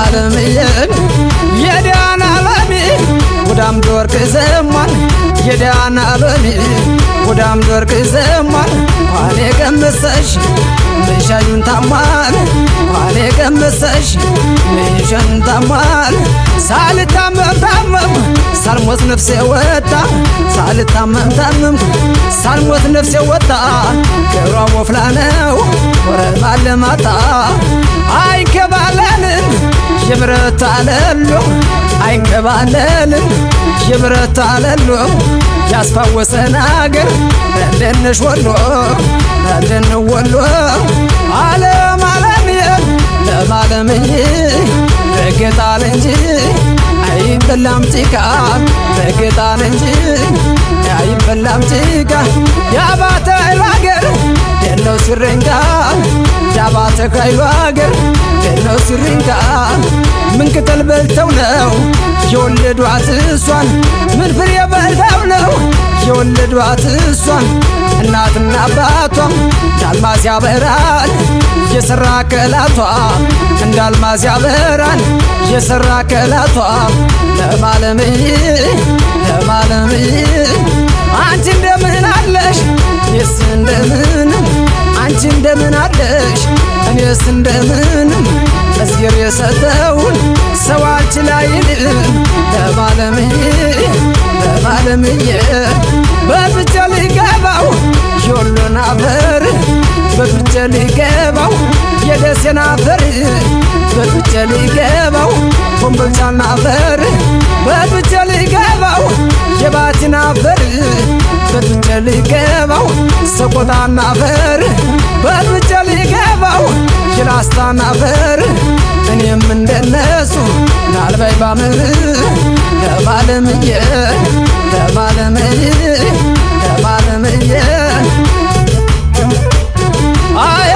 ለማለምዬ የዳና አለሚ ወዳም ዶርቅ ዘሟን የዳና አለሚ ወዳም ዶርቅ ዘሟን ኳኔ ቀመሰሽ ምሻዩን ታሟል ኳኔ ቀመሰሽ ምሻዩን ታሟል ሳልታመም ታመም ሳልሞት ነፍሴ ወጣ ሳልታመም ታመም ሳልሞት ነፍሴ ወጣ ገብሯ ወፍላ ነው ወረማ ለማጣ አይንከባለልን የብረት አለሎ አይንከባለልን የብረት አለሎ ያስፋወሰን አገር እንደነሽ ወሎ እንደነ ወሎ ዓለም ዓለምዬ ለማለምዬ ረገጣል እንጂ አይበላም ጭቃ ረገጣል እንጂ አይበላም ጭቃ ያባተ አገር የለው ሲረንጋ ያባተ ከይሉ አገር የለው ሲረንጋ ምን ቅጠል በልተው ነው የወለዷት እሷን ምን ፍሬ በልተው ነው የወለዷት እሷን እናትና አባቷም እንዳልማዝ ያበራል የሰራ ከላቷ እንዳልማዝ ያበራል የሰራ ከላቷ ለማለምዬ ለማለምዬ አንቺ እንደምን አለሽ እኔስ እንደምንም አንቺ እንደምን አለሽ እኔስ እንደምንም እዝጌር የሰጠውን ሰው አልችላይልም ለማለምዬ ለማለምዬ በፍቼ ሊገባው የወሎን አፈር በፍቼ ሊገባው የደሴን አፈር በፍቼ ሊገባው ኮምቦልቻን አፈር በፍቼ ሊገባው የባቲን አፈር በፍቼ ሊገባው ሰቆጣን አፈር በፍቼ ሊገባው የላስታን አፈር እኔም እንደነሱ ናልባይ ባምር ለማለምዬ ለማለምዬ ለማለምዬ አየ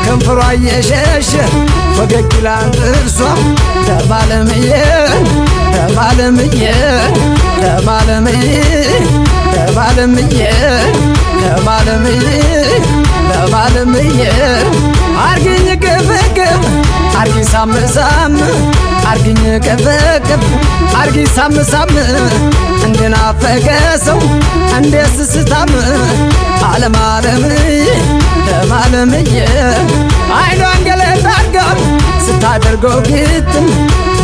ከንፈሯ እየሸሸ ፈገግ ይላል ጥርሷ ለማለምዬ ለማለምዬ ለማለምዬ ለማለምዬ ለማለምዬ ለማለምዬ አርግኝ ቅፍቅፍ አርግኝ ሳምሳም አርግኝ ቅፍቅፍ አርግኝ ሳምሳም እንደናፈቀ ሰው እንደ ስስታም ዓለም ዓለምዬ ለማለምዬ አይኗን ገለጥ አርጋ ስታደርገው ግጥም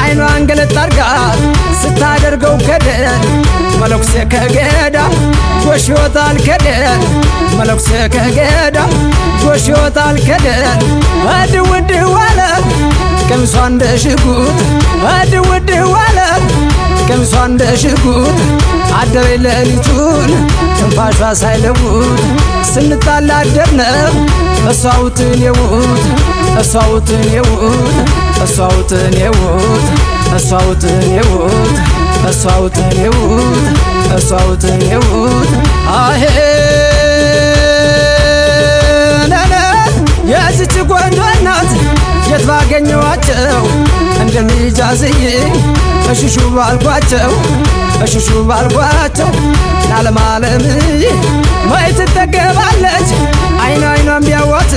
አይኗን ገለጥ አርጋ ስታደርገው ከደን መለኩሴ ከገዳም ጎሽ ይወጣል ከደን መለኩሴ ከገዳም ጎሽ ይወጣል ከደን እድውድ ዋለ ቀሚሷ እንደ ሽጉጥ እድውድ ዋለ ቀሚሷ እንደ ሽጉጥ አደረ ሌሊቱን ትንፋሿ ሳይለውጥ ስንጣላ አደርነው እሷውትን የውት እሷውትን የውት እሷውትን የውት እሷውትን የውት እሷውትን የውት እሷውትን የውት አሄ ነነ የዚች ቆንጆ እናት የት ባገኘዋቸው እንደሚጃዝዬ እሽሹ ባልኳቸው እሽሹ ባልኳቸው ለዓለምዬ መች ትጠገባለች አይን አይኗን ቢያዋት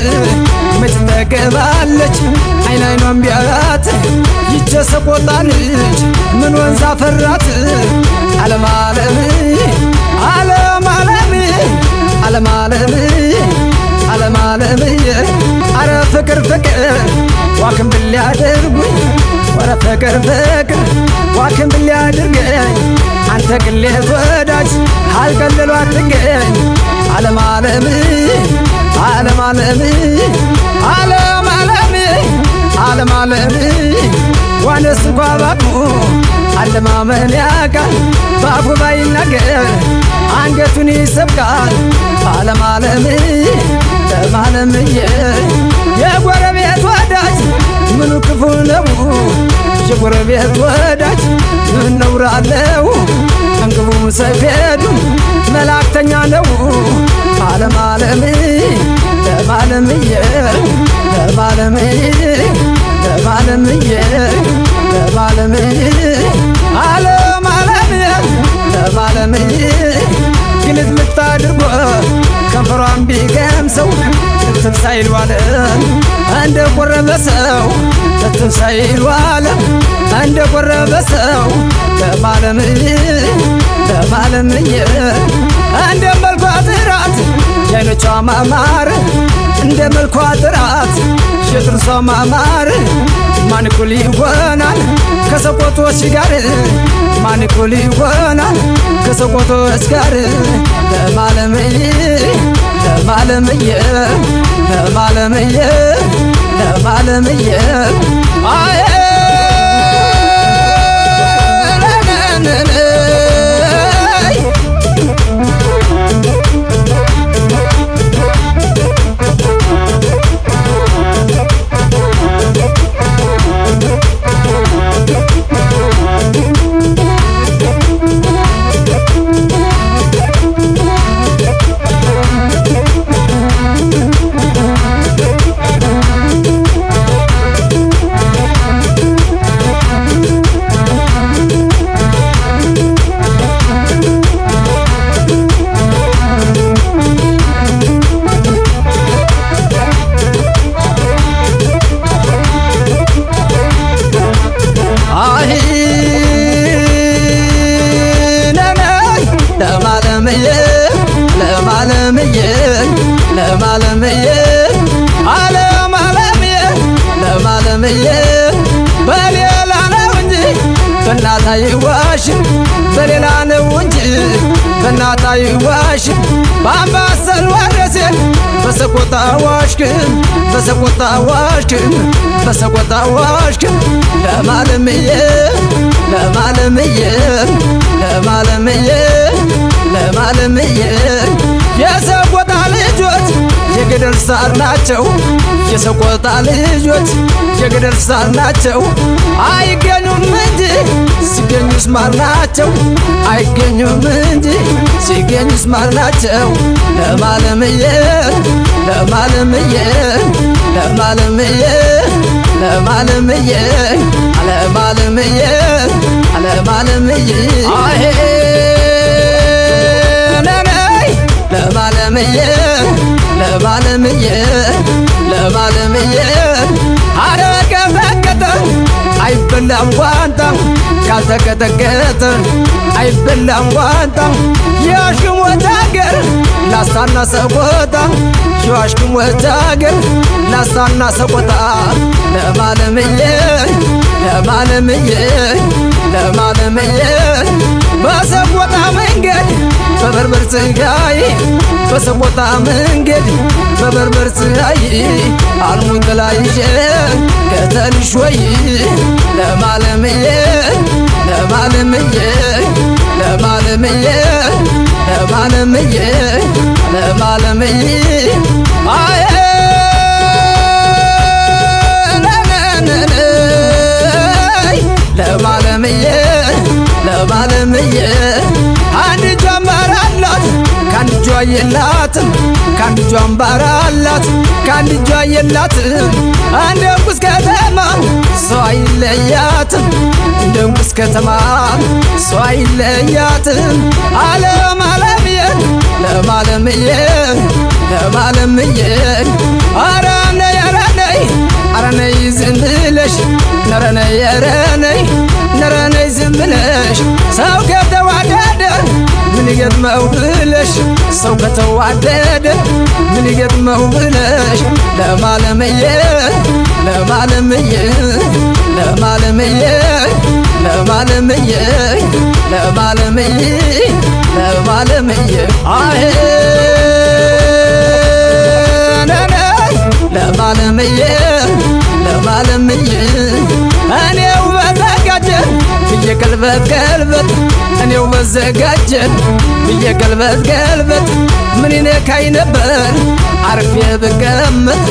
መች ትጠገባለች አይን አይኗን ቢያዋት ይቼ ሰቆጣ ልጅ ምን ወንዝ አፈራት ዓለምዬ ዓለምዬ ዓለምዬ ዓለምዬ አረ ፍቅር ፍቅር ዋክም ብል ያደርጉኝ ወረ ፍቅር ፍቅር ዋክም ሊያድርገኝ አንተ ቅሌት ወዳጅ አልቀልሎ አትገኝ ዓለም ዓለም ዓለም ዓለም ዓለም ዓለም ዓለም ዓለም ዋነስ እንኳ ባቅሙ አለማመን ያቃል ባፉ ባይናገር አንገቱን ይሰብቃል ዓለም ዓለም ዓለምዬ የጎረቤት ወዳጅ ምኑ ክፉ ነው የጎረቤት ወዳጅ ምን ነውር አለው እንግቡ ሰይፌዱ መላእክተኛ ነው ዓለም ዓለም ዓለምዬ ዓለምዬ ዓለምዬ ዓለምዬ ዓለም ዓለምዬ ዓለምዬ ግልጥ ልታድርጎ ከንፈሯን ቢገምሰው እትብ ሳይል ዋለ እንደ ቆረበ ሰው እትብ ሳይል ዋለ እንደ ቆረበ ሰው ዓለምዬ ዓለምዬ እንደ መልኳ ጥራት የዓይኖቿ ማማር እንደ መልኳ ጥራት የጥርሷ ማማር ማን እኩል ይሆናል ከሰቆጦች ጋር ማን እኩል ይሆናል ከሰቆጦች ጋር ዓለምዬ ዓለምዬ ዓለምዬ ዓለምዬ አይ ዓለምዬ ዓለም ዓለምዬ ዓለምዬ በሌላ ነው እንጂ በእናት አይዋሽም በሌላ ነው እንጂ በእናት አይዋሽም በአምባሰል ወረሴን በሰቆጣ ዋሽክም በሰቆጣ ዋሽክም በሰቆጣ ዋሽክም ዓለምዬ ዓለምዬ ዓለምዬ ዓለምዬ የሰቆጣ ልጆች የገደል ሳር ናቸው የሰቆጣ ልጆች የገደል ሳር ናቸው አይገኙም እንጂ ሲገኙስ ማር ናቸው አይገኙም እንጂ ሲገኙስ ማር ናቸው ዓለምዬ ዓለምዬ ዓለምዬ ዓለምዬ ዓለምዬ ዓለምዬ አሄ ዓለምዬ ዓለምዬ ዓለምዬ አረቀ ፈቀጠ አይበላም ጓንታ ካልተቀጠቀጠ አይበላም ጓንታ የዋሽክም ወታገር ላስታና ሰቆጣ የዋሽክም ወታገር ላስታና ሰቆጣ ዓለምዬ ዓለምዬ ዓለምዬ በሰቆጣ መንገድ በበርበር ፀሐይ በሰቆጣ መንገድ በበርበር ፀሐይ አልሙን ጥላይዤ ከተልሽ ወይ ዓለምዬ ዓለምዬ ዓለምዬ ዓለምዬ ዓለምዬ አይ ዓለምዬ ዓለምዬ አንድ እጇ አምባር አላት ከአንድ እጇ የላትም ከአንድ እጇ አምባር አላት ከአንድ እጇ የላትም እንደ እንቁስ ከተማ ሰው አይለያትም እንደ እንቁስ ከተማ ሰው አይለያትም ዓለምዬ ዓለምዬ ዓለምዬ ኧረ ነይ ኧረ ነይ ኧረ ነይ ዝም ብለሽ ኧረ ነይ ኧረ ነይ ኧረ ነይ ዝም ብለሽ ሰው ከተዋደደ ምን ይገጥመው ብለሽ ሰው ከተዋደደ ምን ይገጥመው ብለሽ ዓለምዬ ዓለምዬ ለማለምዬ ለማለምዬ ለማለምዬ ለማለምዬ አሄ ለማለምዬ ለማለምዬ እኔው በዘጋጀን ብዬ ገልበት ገልበት እኔው በዘጋጀን ብዬ ገልበት ገልበት ምን ይነካኝ ነበር አርፌ ብቀመጥ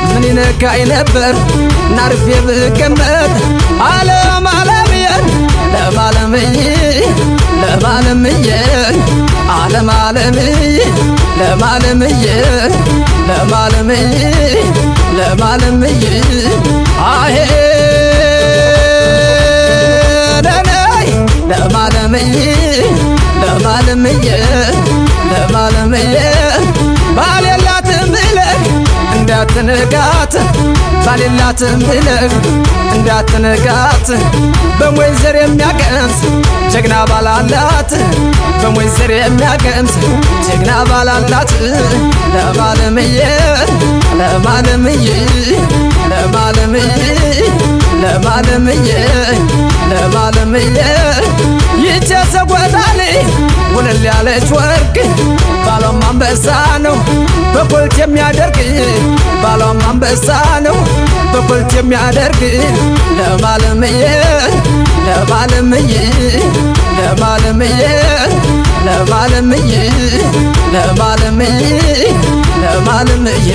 ምን ይነካኝ ነበር ናርፌ ብቀመጥ ዓለም ዓለምዬን ለማለምዬ ለማለምዬ ዓለም ዓለምዬ ለማለምዬ ለማለምዬ ለማለምዬ አሄ ለነይ ለማለምዬ ለማለምዬ ለማለምዬ ባል የላትም ብለህ እንዳትንቃት ባል የላትም ብለህ እንዳትንቃት በሞይ ዘር የሚያቀምስ ጀግና ባል አላት በሞይ ዘር የሚያቀምስ ጀግና ባል አላት ለማለምዬ ለማለምዬ ለማለምዬ ለማለምዬ ለማለምዬ ይቼ ሰቆጣሌ ወለል ያለች ወርቅ ባሏም አንበሳ ነው በኮልት የሚያደርግ ባሏም አንበሳ ነው በኮልት የሚያደርግ ለማለምዬ ለማለምዬ ለማለምዬ ለማለምዬ ለማለምዬ ለማለምዬ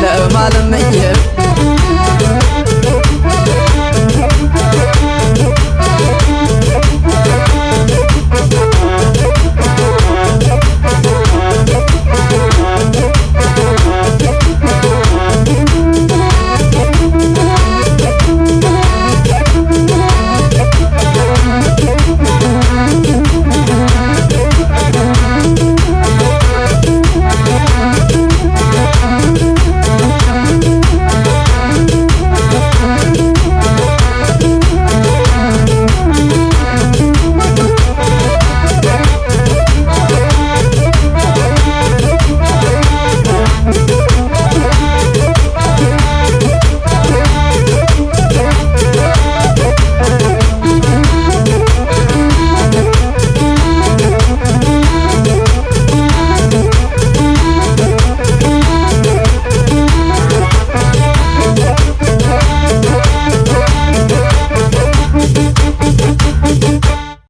ለማለምዬ